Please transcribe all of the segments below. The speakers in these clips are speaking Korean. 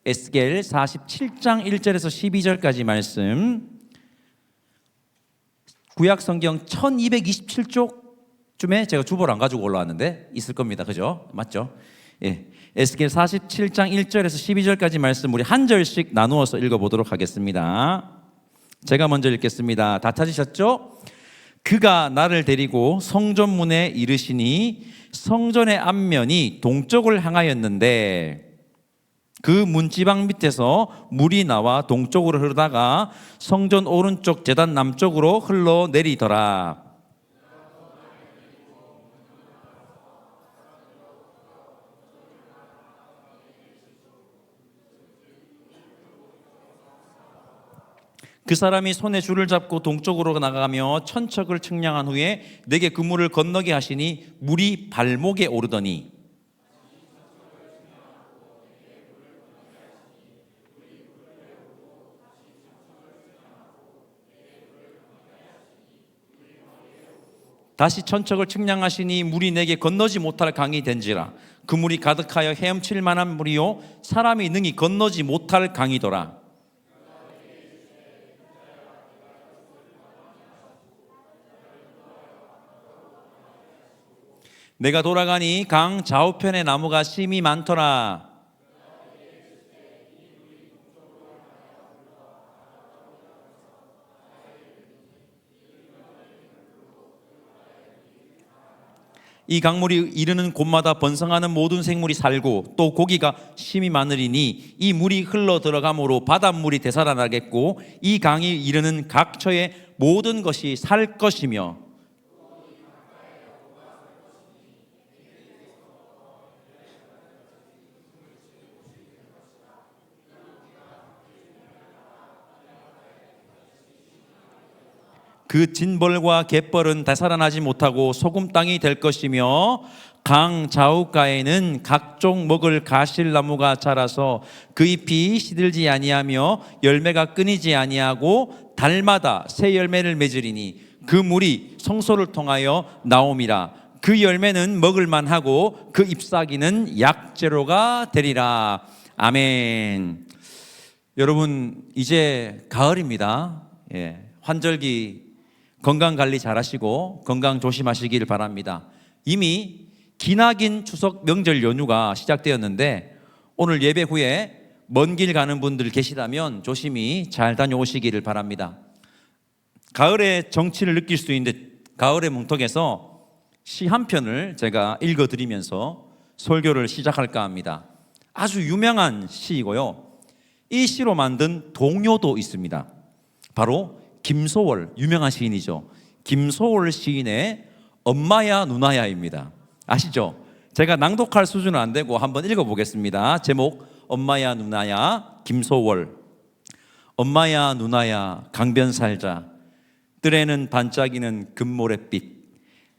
에스겔 47장 1절에서 12절까지 말씀, 구약 성경 1227쪽쯤에 제가 주보를 안 가지고 올라왔는데 있을 겁니다. 그죠? 맞죠? 예. 에스겔 47장 1절에서 12절까지 말씀 우리 한 절씩 나누어서 읽어보도록 하겠습니다. 제가 먼저 읽겠습니다. 다 찾으셨죠? 그가 나를 데리고 성전문에 이르시니 성전의 앞면이 동쪽을 향하였는데 그 문지방 밑에서 물이 나와 동쪽으로 흐르다가 성전 오른쪽 제단 남쪽으로 흘러내리더라. 그 사람이 손에 줄을 잡고 동쪽으로 나가며 천척을 측량한 후에 내게 그 물을 건너게 하시니 물이 발목에 오르더니 다시 천척을 측량하시니 물이 내게 건너지 못할 강이 된지라. 그 물이 가득하여 헤엄칠 만한 물이요 사람이 능히 건너지 못할 강이더라. 내가 돌아가니 강 좌우편에 나무가 심이 많더라. 이 강물이 이르는 곳마다 번성하는 모든 생물이 살고 또 고기가 심이 많으리니 이 물이 흘러 들어가므로 바닷물이 되살아나겠고 이 강이 이르는 각처의 모든 것이 살 것이며 그 진벌과 갯벌은 되살아나지 못하고 소금 땅이 될 것이며 강 좌우가에는 각종 먹을 가실나무가 자라서 그 잎이 시들지 아니하며 열매가 끊이지 아니하고 달마다 새 열매를 맺으리니 그 물이 성소를 통하여 나옴이라. 그 열매는 먹을 만하고 그 잎사귀는 약재료가 되리라. 아멘. 여러분 이제 가을입니다. 환절기 건강관리 잘하시고 건강 조심하시길 바랍니다. 이미 기나긴 추석 명절 연휴가 시작되었는데 오늘 예배 후에 먼 길 가는 분들 계시다면 조심히 잘 다녀오시기를 바랍니다. 가을의 정취를 느낄 수 있는데 가을의 문턱에서 시 한 편을 제가 읽어드리면서 설교를 시작할까 합니다. 아주 유명한 시이고요. 이 시로 만든 동요도 있습니다. 바로 김소월, 유명한 시인이죠. 김소월 시인의 엄마야 누나야입니다. 아시죠? 제가 낭독할 수준은 안 되고 한번 읽어보겠습니다. 제목 엄마야 누나야 김소월. 엄마야 누나야 강변 살자. 뜰에는 반짝이는 금모래빛.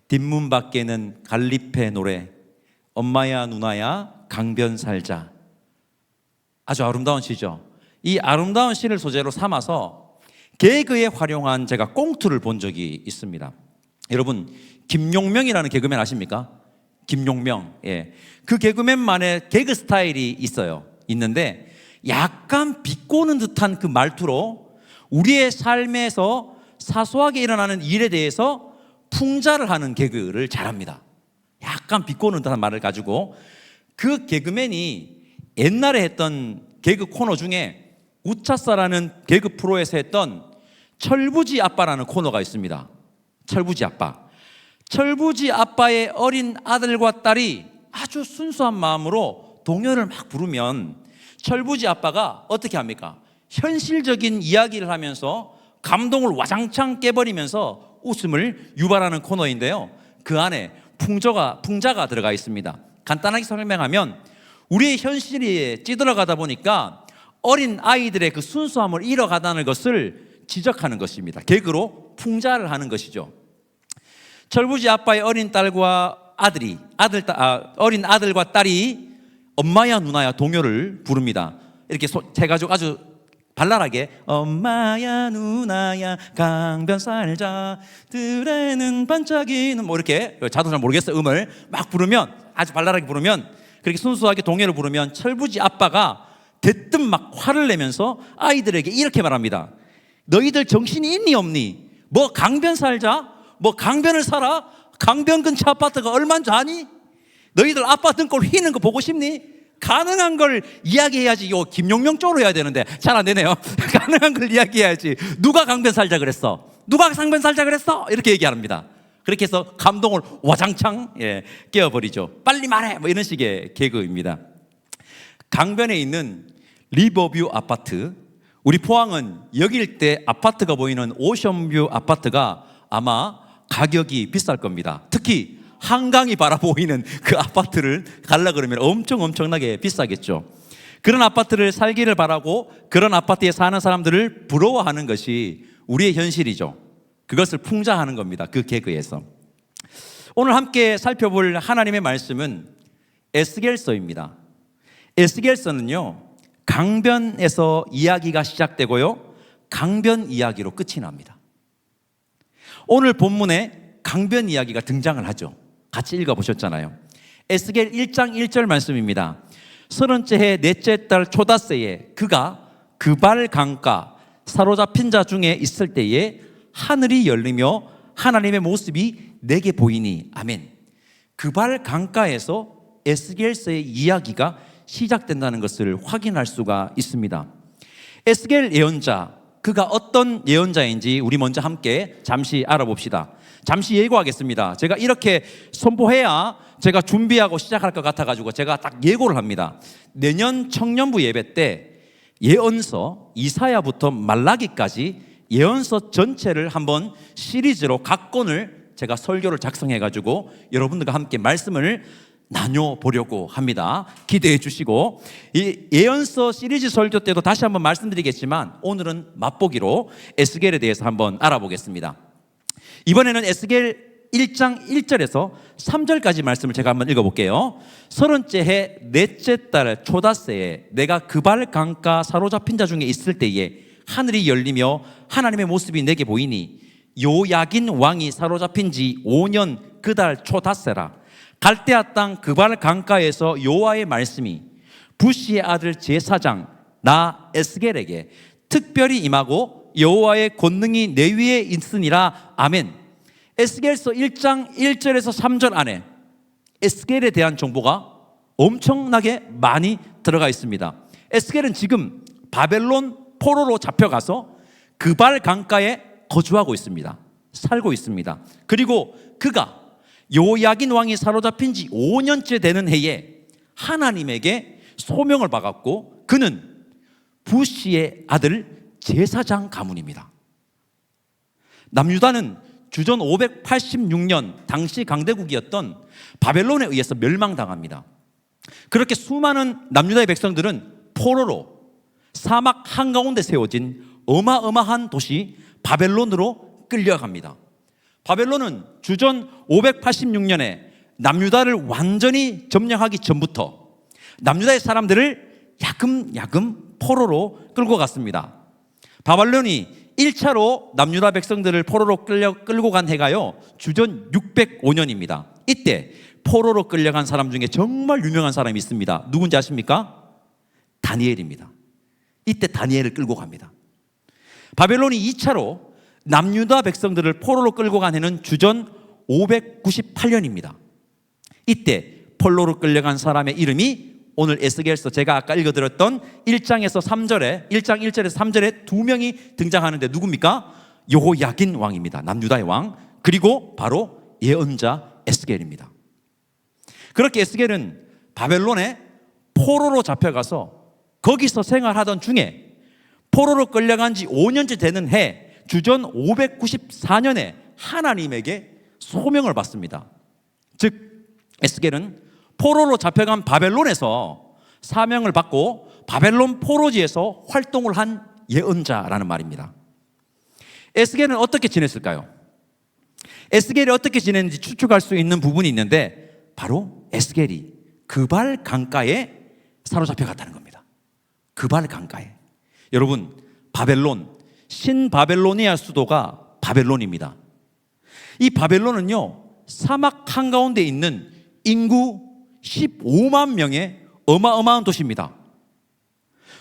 뒷문 밖에는 갈리페 노래. 엄마야 누나야 강변 살자. 아주 아름다운 시죠. 이 아름다운 시를 소재로 삼아서 개그에 활용한 제가 꽁트를 본 적이 있습니다. 여러분 김용명이라는 개그맨 아십니까? 김용명. 그 개그맨만의 개그 스타일이 있는데 약간 비꼬는 듯한 그 말투로 우리의 삶에서 사소하게 일어나는 일에 대해서 풍자를 하는 개그를 잘합니다. 약간 비꼬는 듯한 말을 가지고 그 개그맨이 옛날에 했던 개그 코너 중에 우차싸라는 개그 프로에서 했던 철부지 아빠라는 코너가 있습니다. 철부지 아빠. 철부지 아빠의 어린 아들과 딸이 아주 순수한 마음으로 동요를 막 부르면 철부지 아빠가 어떻게 합니까? 현실적인 이야기를 하면서 감동을 와장창 깨버리면서 웃음을 유발하는 코너인데요. 그 안에 풍자가 들어가 있습니다. 간단하게 설명하면 우리의 현실이 찌들어가다 보니까 어린 아이들의 그 순수함을 잃어가다는 것을 지적하는 것입니다. 개그로 풍자를 하는 것이죠. 철부지 아빠의 어린 아들과 딸이 엄마야 누나야 동요를 부릅니다. 이렇게 해가지고 아주 발랄하게 엄마야 누나야 강변 살자 들에는 반짝이는 뭐 이렇게 자도 잘 모르겠어요. 음을 막 부르면 아주 발랄하게 부르면 그렇게 순수하게 동요를 부르면 철부지 아빠가 대뜸 막 화를 내면서 아이들에게 이렇게 말합니다. 너희들 정신이 있니 없니? 뭐 강변 살자? 뭐 강변을 살아? 강변 근처 아파트가 얼마인 줄 아니? 너희들 아빠 등골 휘는 거 보고 싶니? 가능한 걸 이야기해야지. 요 김용명 쪽으로 해야 되는데 잘 안 되네요. 가능한 걸 이야기해야지. 누가 강변 살자 그랬어? 누가 강변 살자 그랬어? 이렇게 얘기합니다. 그렇게 해서 감동을 와장창 깨워버리죠. 빨리 말해! 뭐 이런 식의 개그입니다. 강변에 있는 리버뷰 아파트, 우리 포항은 여길 때 아파트가 보이는 오션뷰 아파트가 아마 가격이 비쌀 겁니다. 특히 한강이 바라보이는 그 아파트를 가려 그러면 엄청나게 비싸겠죠. 그런 아파트를 살기를 바라고 그런 아파트에 사는 사람들을 부러워하는 것이 우리의 현실이죠. 그것을 풍자하는 겁니다. 그 개그에서. 오늘 함께 살펴볼 하나님의 말씀은 에스겔서입니다. 에스겔서는요, 강변에서 이야기가 시작되고요, 강변 이야기로 끝이 납니다. 오늘 본문에 강변 이야기가 등장을 하죠. 같이 읽어보셨잖아요. 에스겔 1장 1절 말씀입니다. 30째 해 넷째 달 초닷새에 그가 그발 강가 사로잡힌 자 중에 있을 때에 하늘이 열리며 하나님의 모습이 내게 보이니. 아멘. 그발 강가에서 에스겔서의 이야기가 시작된다는 것을 확인할 수가 있습니다. 에스겔 예언자, 그가 어떤 예언자인지 우리 먼저 함께 잠시 알아봅시다. 잠시 예고하겠습니다. 제가 이렇게 선포해야 제가 준비하고 시작할 것 같아가지고 제가 딱 예고를 합니다. 내년 청년부 예배 때 예언서 이사야부터 말라기까지 예언서 전체를 한번 시리즈로 각 권을 제가 설교를 작성해가지고 여러분들과 함께 말씀을 나눠보려고 합니다. 기대해 주시고, 이 예언서 시리즈 설교 때도 다시 한번 말씀드리겠지만 오늘은 맛보기로 에스겔에 대해서 한번 알아보겠습니다. 이번에는 에스겔 1장 1절에서 3절까지 말씀을 제가 한번 읽어볼게요. 30째 해 넷째 달 초닷새에 내가 그발 강가 사로잡힌 자 중에 있을 때에 하늘이 열리며 하나님의 모습이 내게 보이니 요야긴 왕이 사로잡힌 지 5년 그달 초닷새라. 갈대아 땅 그발 강가에서 여호와의 말씀이 부시의 아들 제사장 나 에스겔에게 특별히 임하고 여호와의 권능이 내 위에 있으니라. 아멘. 에스겔서 1장 1절에서 3절 안에 에스겔에 대한 정보가 엄청나게 많이 들어가 있습니다. 에스겔은 지금 바벨론 포로로 잡혀가서 그발 강가에 거주하고 있습니다. 살고 있습니다. 그리고 그가 요야긴 왕이 사로잡힌 지 5년째 되는 해에 하나님에게 소명을 받았고 그는 부시의 아들 제사장 가문입니다. 남유다는 주전 586년 당시 강대국이었던 바벨론에 의해서 멸망당합니다. 그렇게 수많은 남유다의 백성들은 포로로 사막 한가운데 세워진 어마어마한 도시 바벨론으로 끌려갑니다. 바벨론은 주전 586년에 남유다를 완전히 점령하기 전부터 남유다의 사람들을 야금야금 포로로 끌고 갔습니다. 바벨론이 1차로 남유다 백성들을 포로로 끌고 간 해가요, 주전 605년입니다. 이때 포로로 끌려간 사람 중에 정말 유명한 사람이 있습니다. 누군지 아십니까? 다니엘입니다. 이때 다니엘을 끌고 갑니다. 바벨론이 2차로 남유다 백성들을 포로로 끌고 간 해는 주전 598년입니다. 이때 포로로 끌려간 사람의 이름이 오늘 에스겔서 제가 아까 읽어드렸던 1장에서 3절에 1장 1절에서 3절에 두 명이 등장하는데 누굽니까? 여호야긴 왕입니다. 남유다의 왕. 그리고 바로 예언자 에스겔입니다. 그렇게 에스겔은 바벨론에 포로로 잡혀가서 거기서 생활하던 중에 포로로 끌려간 지 5년째 되는 해 주전 594년에 하나님에게 소명을 받습니다. 즉 에스겔은 포로로 잡혀간 바벨론에서 사명을 받고 바벨론 포로지에서 활동을 한 예언자라는 말입니다. 에스겔은 어떻게 지냈을까요? 에스겔이 어떻게 지냈는지 추측할 수 있는 부분이 있는데 바로 에스겔이 그발 강가에 사로잡혀 갔다는 겁니다. 그발 강가에. 여러분, 바벨론, 신바벨로니아 수도가 바벨론입니다. 이 바벨론은요, 사막 한가운데 있는 인구 15만 명의 어마어마한 도시입니다.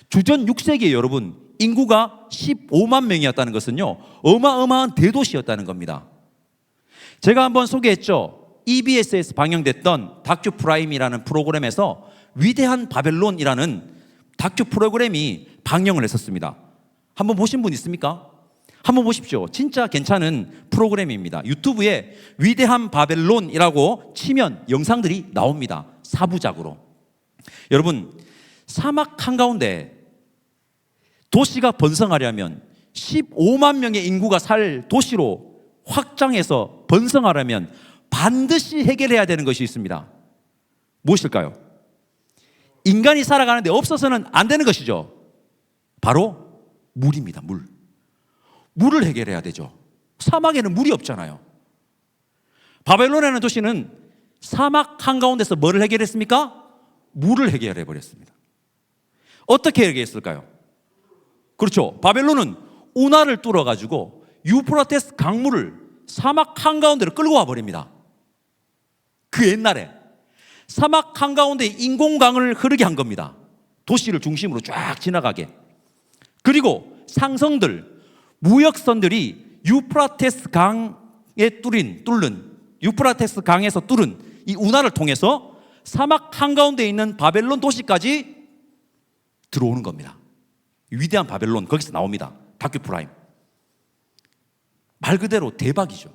주전 6세기에 여러분 인구가 15만 명이었다는 것은요 어마어마한 대도시였다는 겁니다. 제가 한번 소개했죠. EBS에서 방영됐던 다큐 프라임이라는 프로그램에서 위대한 바벨론이라는 다큐 프로그램이 방영을 했었습니다. 한번 보신 분 있습니까? 한번 보십시오. 진짜 괜찮은 프로그램입니다. 유튜브에 위대한 바벨론이라고 치면 영상들이 나옵니다. 4부작으로. 여러분, 사막 한가운데 도시가 번성하려면 15만 명의 인구가 살 도시로 확장해서 번성하려면 반드시 해결해야 되는 것이 있습니다. 무엇일까요? 인간이 살아가는데 없어서는 안 되는 것이죠. 바로 물입니다. 물을 해결해야 되죠. 사막에는 물이 없잖아요. 바벨론이라는 도시는 사막 한가운데서 뭐를 해결했습니까? 물을 해결해 버렸습니다. 어떻게 해결했을까요? 그렇죠. 바벨론은 운하를 뚫어가지고 유프라테스 강물을 사막 한가운데로 끌고 와 버립니다. 그 옛날에 사막 한가운데 인공강을 흐르게 한 겁니다. 도시를 중심으로 쫙 지나가게. 그리고 상성들, 무역선들이 유프라테스 강에 뚫는 유프라테스 강에서 뚫은 이 운하를 통해서 사막 한가운데 있는 바벨론 도시까지 들어오는 겁니다. 위대한 바벨론 거기서 나옵니다. 다큐 프라임. 말 그대로 대박이죠.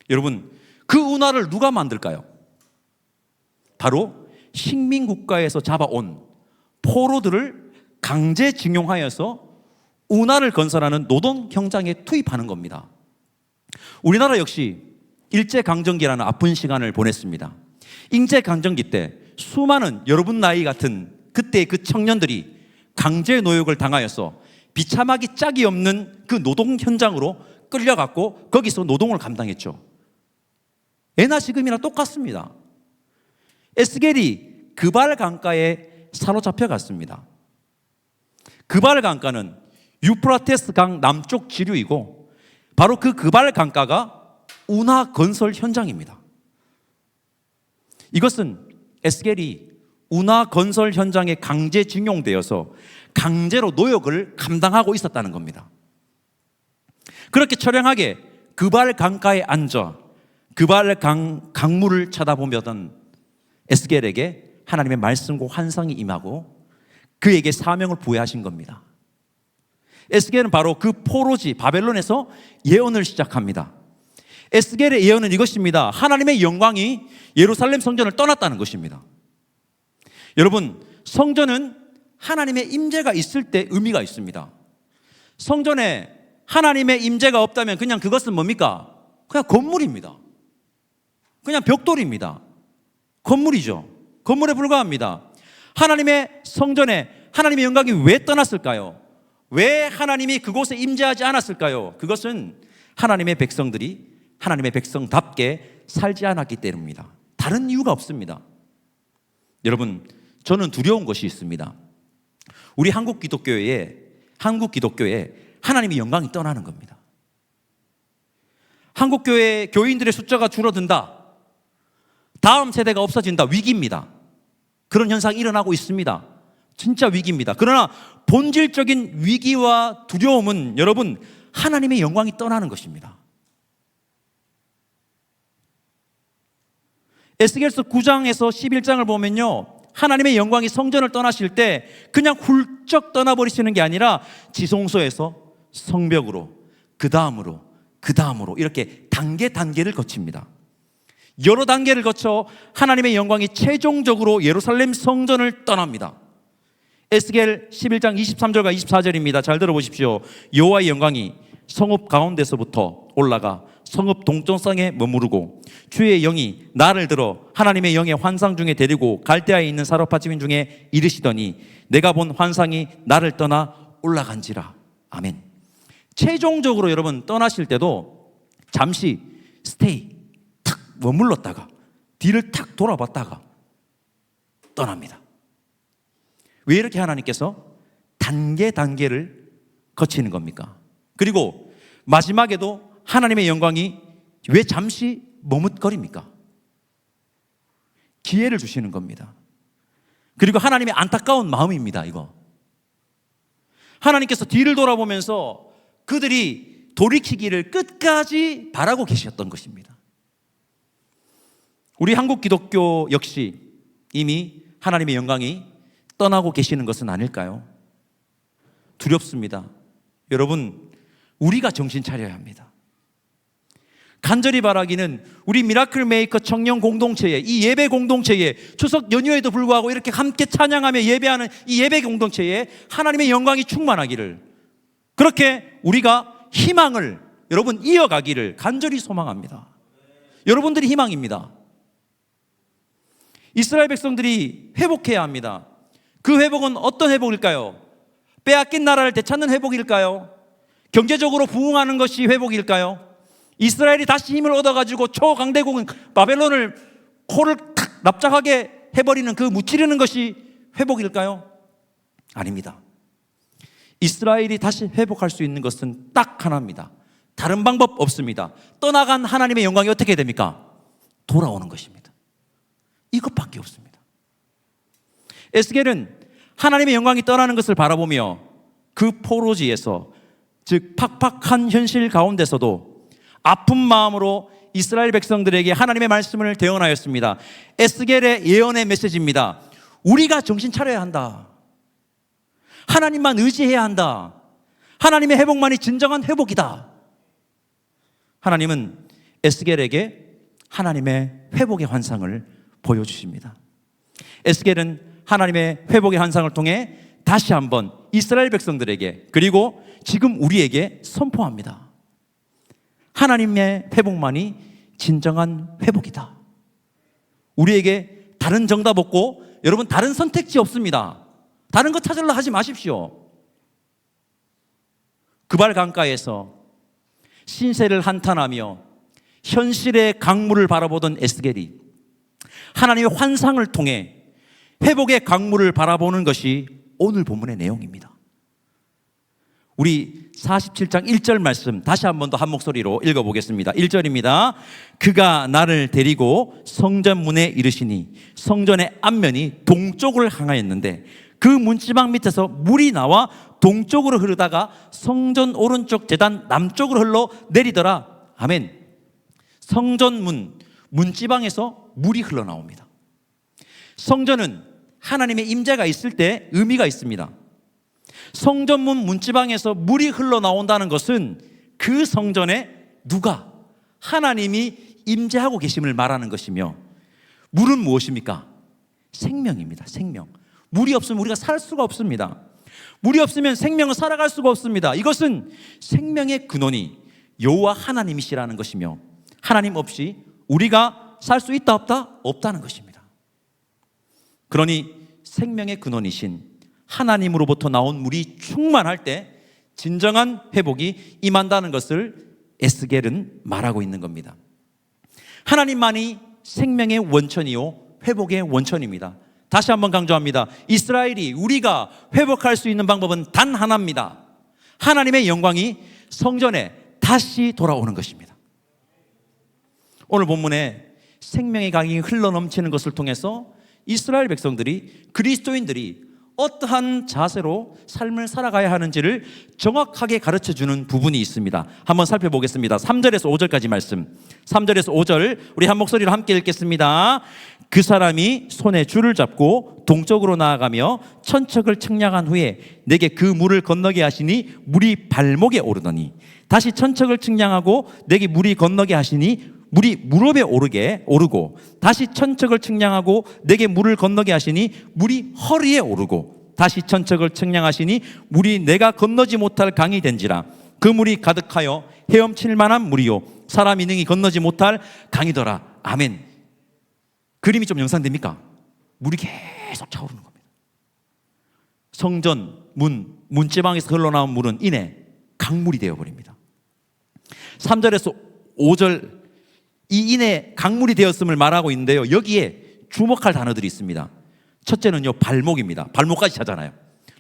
여러분, 그 운하를 누가 만들까요? 바로 식민국가에서 잡아온 포로들을 강제징용하여서 운하를 건설하는 노동 현장에 투입하는 겁니다. 우리나라 역시 일제강점기라는 아픈 시간을 보냈습니다. 일제강점기 때 수많은 여러분 나이 같은 그때의 그 청년들이 강제 노역을 당하여서 비참하기 짝이 없는 그 노동 현장으로 끌려갔고 거기서 노동을 감당했죠. 예나 지금이나 똑같습니다. 에스겔이 그발 강가에 사로잡혀 갔습니다. 그발 강가는 유프라테스 강 남쪽 지류이고 바로 그 그발 강가가 운하 건설 현장입니다. 이것은 에스겔이 운하 건설 현장에 강제징용되어서 강제로 노역을 감당하고 있었다는 겁니다. 그렇게 처량하게 그발 강가에 앉아 그발 강물을 쳐다보던 에스겔에게 하나님의 말씀과 환상이 임하고 그에게 사명을 부여하신 겁니다. 에스겔은 바로 그 포로지 바벨론에서 예언을 시작합니다. 에스겔의 예언은 이것입니다. 하나님의 영광이 예루살렘 성전을 떠났다는 것입니다. 여러분, 성전은 하나님의 임재가 있을 때 의미가 있습니다. 성전에 하나님의 임재가 없다면 그냥 그것은 뭡니까? 그냥 건물입니다. 그냥 벽돌입니다. 건물이죠. 건물에 불과합니다. 하나님의 성전에 하나님의 영광이 왜 떠났을까요? 왜 하나님이 그곳에 임재하지 않았을까요? 그것은 하나님의 백성들이 하나님의 백성답게 살지 않았기 때문입니다. 다른 이유가 없습니다. 여러분, 저는 두려운 것이 있습니다. 우리 한국 기독교에 하나님의 영광이 떠나는 겁니다. 한국 교회 교인들의 숫자가 줄어든다. 다음 세대가 없어진다. 위기입니다. 그런 현상이 일어나고 있습니다. 진짜 위기입니다. 그러나 본질적인 위기와 두려움은 여러분 하나님의 영광이 떠나는 것입니다. 에스겔서 9장에서 11장을 보면요, 하나님의 영광이 성전을 떠나실 때 그냥 훌쩍 떠나버리시는 게 아니라 지성소에서 성벽으로 그 다음으로 이렇게 단계를 거칩니다. 여러 단계를 거쳐 하나님의 영광이 최종적으로 예루살렘 성전을 떠납니다. 에스겔 11장 23절과 24절입니다. 잘 들어보십시오. 여호와의 영광이 성읍 가운데서부터 올라가 성읍 동쪽상에 머무르고 주의 영이 나를 들어 하나님의 영의 환상 중에 데리고 갈대아에 있는 사로파치민 중에 이르시더니 내가 본 환상이 나를 떠나 올라간지라. 아멘. 최종적으로 여러분 떠나실 때도 잠시 스테이 탁 머물렀다가 뒤를 탁 돌아봤다가 떠납니다. 왜 이렇게 하나님께서 단계를 거치는 겁니까? 그리고 마지막에도 하나님의 영광이 왜 잠시 머뭇거립니까? 기회를 주시는 겁니다. 그리고 하나님의 안타까운 마음입니다. 이거 하나님께서 뒤를 돌아보면서 그들이 돌이키기를 끝까지 바라고 계셨던 것입니다. 우리 한국 기독교 역시 이미 하나님의 영광이 떠나고 계시는 것은 아닐까요? 두렵습니다. 여러분, 우리가 정신 차려야 합니다. 간절히 바라기는 우리 미라클 메이커 청년 공동체에, 이 예배 공동체에, 추석 연휴에도 불구하고 이렇게 함께 찬양하며 예배하는 이 예배 공동체에 하나님의 영광이 충만하기를, 그렇게 우리가 희망을 여러분 이어가기를 간절히 소망합니다. 여러분들이 희망입니다. 이스라엘 백성들이 회복해야 합니다. 그 회복은 어떤 회복일까요? 빼앗긴 나라를 되찾는 회복일까요? 경제적으로 부흥하는 것이 회복일까요? 이스라엘이 다시 힘을 얻어가지고 초강대국은 바벨론을 코를 탁 납작하게 해버리는 그 무찌르는 것이 회복일까요? 아닙니다. 이스라엘이 다시 회복할 수 있는 것은 딱 하나입니다. 다른 방법 없습니다. 떠나간 하나님의 영광이 어떻게 됩니까? 돌아오는 것입니다. 이것밖에 없습니다. 에스겔은 하나님의 영광이 떠나는 것을 바라보며 그 포로지에서, 즉 팍팍한 현실 가운데서도 아픈 마음으로 이스라엘 백성들에게 하나님의 말씀을 대언하였습니다. 에스겔의 예언의 메시지입니다. 우리가 정신 차려야 한다. 하나님만 의지해야 한다. 하나님의 회복만이 진정한 회복이다. 하나님은 에스겔에게 하나님의 회복의 환상을 보여주십니다. 에스겔은 하나님의 회복의 환상을 통해 다시 한번 이스라엘 백성들에게, 그리고 지금 우리에게 선포합니다. 하나님의 회복만이 진정한 회복이다. 우리에게 다른 정답 없고 여러분 다른 선택지 없습니다. 다른 거 찾으려 하지 마십시오. 그발 강가에서 신세를 한탄하며 현실의 강물을 바라보던 에스겔이 하나님의 환상을 통해 회복의 강물을 바라보는 것이 오늘 본문의 내용입니다. 우리 47장 1절 말씀 다시 한 번 더 한 목소리로 읽어보겠습니다. 1절입니다. 그가 나를 데리고 성전 문에 이르시니 성전의 앞면이 동쪽을 향하였는데 그 문지방 밑에서 물이 나와 동쪽으로 흐르다가 성전 오른쪽 제단 남쪽으로 흘러 내리더라. 아멘. 성전 문지방에서 물이 흘러나옵니다. 성전은 하나님의 임재가 있을 때 의미가 있습니다. 성전문 문지방에서 물이 흘러나온다는 것은 그 성전에 누가, 하나님이 임재하고 계심을 말하는 것이며, 물은 무엇입니까? 생명입니다. 생명. 물이 없으면 우리가 살 수가 없습니다. 물이 없으면 생명은 살아갈 수가 없습니다. 이것은 생명의 근원이 여호와 하나님이시라는 것이며, 하나님 없이 우리가 살 수 있다 없다? 없다는 것입니다. 그러니 생명의 근원이신 하나님으로부터 나온 물이 충만할 때 진정한 회복이 임한다는 것을 에스겔은 말하고 있는 겁니다. 하나님만이 생명의 원천이요 회복의 원천입니다. 다시 한번 강조합니다. 이스라엘이, 우리가 회복할 수 있는 방법은 단 하나입니다. 하나님의 영광이 성전에 다시 돌아오는 것입니다. 오늘 본문에 생명의 강이 흘러넘치는 것을 통해서 이스라엘 백성들이, 그리스도인들이 어떠한 자세로 삶을 살아가야 하는지를 정확하게 가르쳐주는 부분이 있습니다. 한번 살펴보겠습니다. 3절에서 5절까지 말씀. 3절에서 5절 우리 한 목소리로 함께 읽겠습니다. 그 사람이 손에 줄을 잡고 동쪽으로 나아가며 천척을 측량한 후에 내게 그 물을 건너게 하시니 물이 발목에 오르더니, 다시 천척을 측량하고 내게 물이 건너게 하시니 물이 무릎에 오르고, 다시 천척을 측량하고 내게 물을 건너게 하시니 물이 허리에 오르고, 다시 천척을 측량하시니 물이 내가 건너지 못할 강이 된지라. 그 물이 가득하여 헤엄칠 만한 물이요 사람이 능히 건너지 못할 강이더라. 아멘. 그림이 좀 연상됩니까? 물이 계속 차오르는 겁니다. 성전 문지방에서 흘러나온 물은 이내 강물이 되어버립니다. 3절에서 5절 이 인에 강물이 되었음을 말하고 있는데요, 여기에 주목할 단어들이 있습니다. 첫째는요, 발목입니다. 발목까지 차잖아요.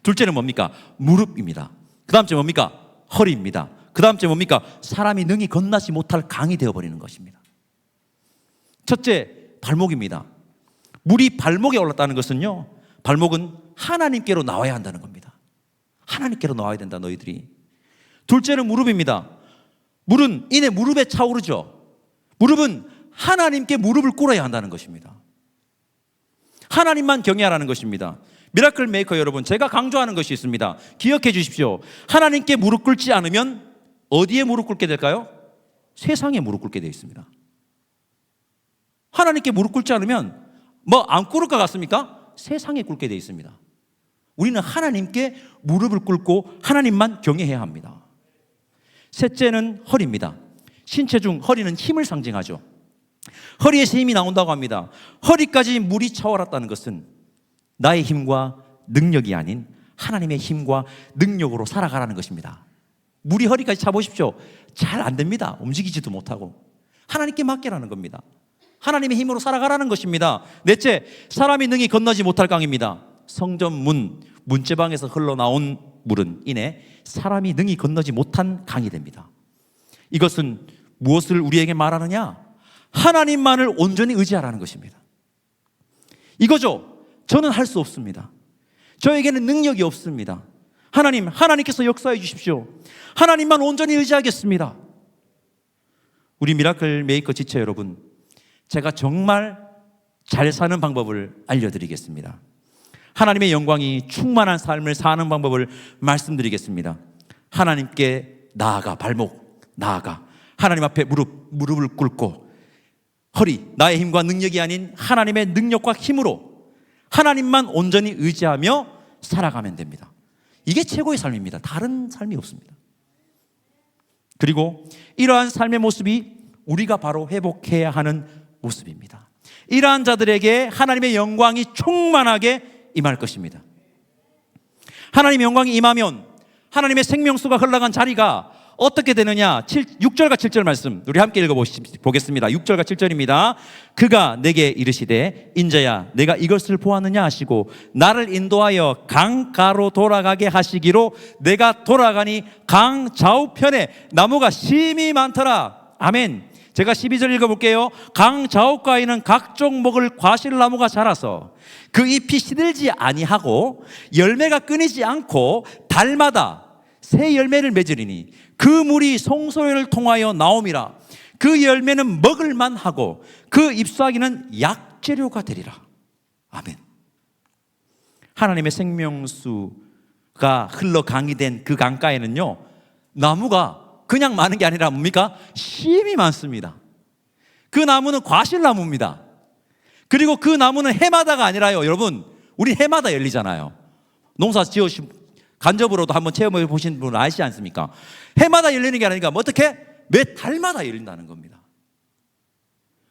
둘째는 뭡니까? 무릎입니다. 그 다음째 뭡니까? 허리입니다. 그 다음째 뭡니까? 사람이 능히 건너지 못할 강이 되어버리는 것입니다. 첫째, 발목입니다. 물이 발목에 올랐다는 것은요, 발목은 하나님께로 나와야 한다는 겁니다. 하나님께로 나와야 된다, 너희들이. 둘째는 무릎입니다. 물은 이내 무릎에 차오르죠. 무릎은 하나님께 무릎을 꿇어야 한다는 것입니다. 하나님만 경외하라는 것입니다. 미라클 메이커 여러분, 제가 강조하는 것이 있습니다. 기억해 주십시오. 하나님께 무릎 꿇지 않으면 어디에 무릎 꿇게 될까요? 세상에 무릎 꿇게 되어 있습니다. 하나님께 무릎 꿇지 않으면 뭐 안 꿇을 것 같습니까? 세상에 꿇게 되어 있습니다. 우리는 하나님께 무릎을 꿇고 하나님만 경외해야 합니다. 셋째는 허리입니다. 신체 중 허리는 힘을 상징하죠. 허리에서 힘이 나온다고 합니다. 허리까지 물이 차오랐다는 것은 나의 힘과 능력이 아닌 하나님의 힘과 능력으로 살아가라는 것입니다. 물이 허리까지 차보십시오. 잘 안 됩니다. 움직이지도 못하고. 하나님께 맡기라는 겁니다. 하나님의 힘으로 살아가라는 것입니다. 넷째, 사람이 능히 건너지 못할 강입니다. 성전 문제방에서 흘러나온 물은 이내 사람이 능히 건너지 못한 강이 됩니다. 이것은 무엇을 우리에게 말하느냐? 하나님만을 온전히 의지하라는 것입니다. 이거죠. 저는 할 수 없습니다. 저에게는 능력이 없습니다. 하나님께서 역사해 주십시오. 하나님만 온전히 의지하겠습니다. 우리 미라클 메이커 지체 여러분, 제가 정말 잘 사는 방법을 알려드리겠습니다. 하나님의 영광이 충만한 삶을 사는 방법을 말씀드리겠습니다. 하나님께 나아가, 발목 나아가, 하나님 앞에 무릎을 꿇고 허리, 나의 힘과 능력이 아닌 하나님의 능력과 힘으로 하나님만 온전히 의지하며 살아가면 됩니다. 이게 최고의 삶입니다. 다른 삶이 없습니다. 그리고 이러한 삶의 모습이 우리가 바로 회복해야 하는 모습입니다. 이러한 자들에게 하나님의 영광이 충만하게 임할 것입니다. 하나님의 영광이 임하면 하나님의 생명수가 흘러간 자리가 어떻게 되느냐? 6절과 7절 말씀 우리 함께 읽어보겠습니다. 6절과 7절입니다. 그가 내게 이르시되 인자야 내가 이것을 보았느냐 하시고 나를 인도하여 강가로 돌아가게 하시기로 내가 돌아가니 강 좌우편에 나무가 심히 많더라. 아멘. 제가 12절 읽어볼게요. 강 좌우가에는 각종 먹을 과실나무가 자라서 그 잎이 시들지 아니하고 열매가 끊이지 않고 달마다 새 열매를 맺으리니 그 물이 송소연을 통하여 나옴이라. 그 열매는 먹을만 하고 그 잎사귀는 약재료가 되리라. 아멘. 하나님의 생명수가 흘러 강이 된 그 강가에는요, 나무가 그냥 많은 게 아니라 뭡니까? 심이 많습니다. 그 나무는 과실나무입니다. 그리고 그 나무는 해마다가 아니라요, 여러분, 우리 해마다 열리잖아요. 농사 지으신 간접으로도 한번 체험해 보신 분은 아시지 않습니까? 해마다 열리는 게 아니니까 어떻게? 매 달마다 열린다는 겁니다.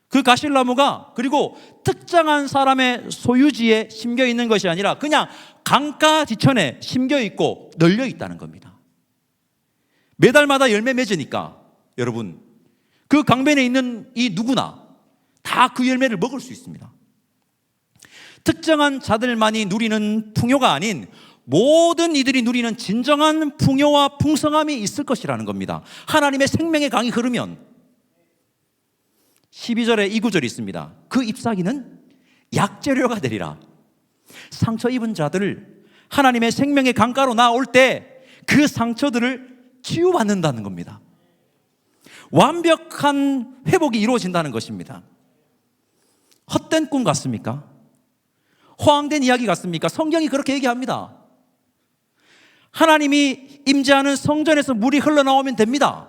그 가실나무가 그리고 특정한 사람의 소유지에 심겨 있는 것이 아니라 그냥 강가 지천에 심겨 있고 널려 있다는 겁니다. 매달마다 열매 맺으니까 여러분, 그 강변에 있는 이 누구나 다 그 열매를 먹을 수 있습니다. 특정한 자들만이 누리는 풍요가 아닌 모든 이들이 누리는 진정한 풍요와 풍성함이 있을 것이라는 겁니다. 하나님의 생명의 강이 흐르면. 12절에 이 구절이 있습니다. 그 잎사귀는 약재료가 되리라. 상처 입은 자들을 하나님의 생명의 강가로 나올 때 그 상처들을 치유받는다는 겁니다. 완벽한 회복이 이루어진다는 것입니다. 헛된 꿈 같습니까? 허황된 이야기 같습니까? 성경이 그렇게 얘기합니다. 하나님이 임재하는 성전에서 물이 흘러나오면 됩니다.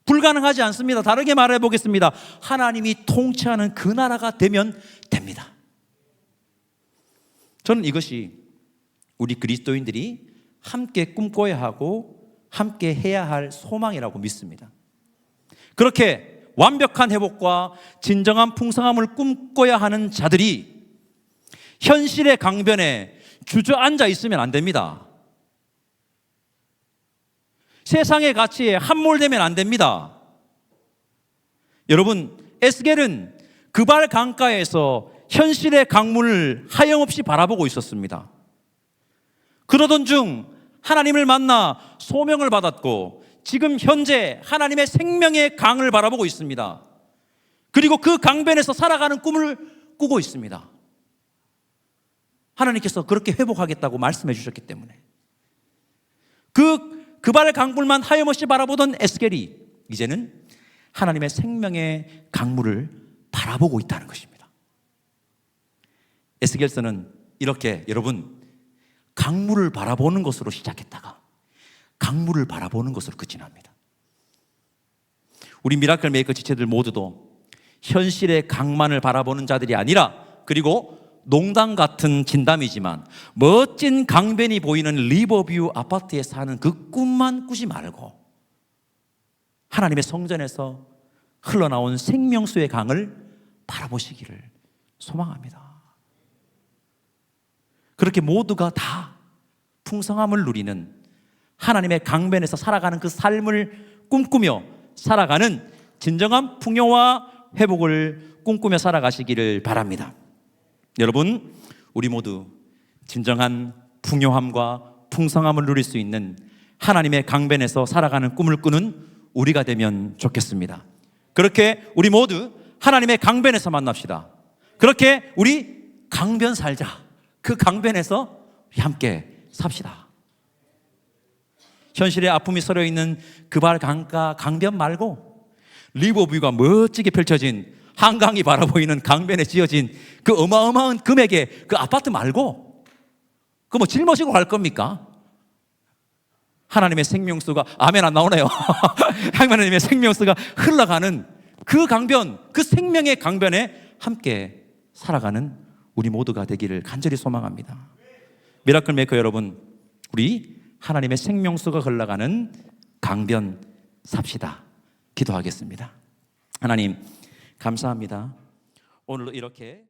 불가능하지 않습니다. 다르게 말해 보겠습니다. 하나님이 통치하는 그 나라가 되면 됩니다. 저는 이것이 우리 그리스도인들이 함께 꿈꿔야 하고 함께 해야 할 소망이라고 믿습니다. 그렇게 완벽한 회복과 진정한 풍성함을 꿈꿔야 하는 자들이 현실의 강변에 주저앉아 있으면 안 됩니다. 세상의 가치에 함몰되면 안 됩니다. 여러분, 에스겔은 그발 강가에서 현실의 강물을 하염없이 바라보고 있었습니다. 그러던 중 하나님을 만나 소명을 받았고 지금 현재 하나님의 생명의 강을 바라보고 있습니다. 그리고 그 강변에서 살아가는 꿈을 꾸고 있습니다. 하나님께서 그렇게 회복하겠다고 말씀해 주셨기 때문에. 그발 강물만 하염없이 바라보던 에스겔이 이제는 하나님의 생명의 강물을 바라보고 있다는 것입니다. 에스겔서는 이렇게 여러분 강물을 바라보는 것으로 시작했다가 강물을 바라보는 것으로 끝이 납니다. 우리 미라클 메이커 지체들 모두도 현실의 강만을 바라보는 자들이 아니라, 그리고 농담 같은 진담이지만 멋진 강변이 보이는 리버뷰 아파트에 사는 그 꿈만 꾸지 말고 하나님의 성전에서 흘러나온 생명수의 강을 바라보시기를 소망합니다. 그렇게 모두가 다 풍성함을 누리는 하나님의 강변에서 살아가는 그 삶을 꿈꾸며 살아가는 진정한 풍요와 회복을 꿈꾸며 살아가시기를 바랍니다. 여러분, 우리 모두 진정한 풍요함과 풍성함을 누릴 수 있는 하나님의 강변에서 살아가는 꿈을 꾸는 우리가 되면 좋겠습니다. 그렇게 우리 모두 하나님의 강변에서 만납시다. 그렇게 우리 강변 살자. 그 강변에서 우리 함께 삽시다. 현실의 아픔이 서려 있는 그발 강가 강변 말고 리버뷰가 멋지게 펼쳐진 한강이 바라보이는 강변에 지어진 그 어마어마한 금액의 그 아파트 말고 그 뭐 짊어지고 갈 겁니까? 하나님의 생명수가, 아멘 안 나오네요. 하나님의 생명수가 흘러가는 그 강변, 그 생명의 강변에 함께 살아가는 우리 모두가 되기를 간절히 소망합니다. 미라클 메이커 여러분, 우리 하나님의 생명수가 흘러가는 강변 삽시다. 기도하겠습니다. 하나님 감사합니다. 오늘도 이렇게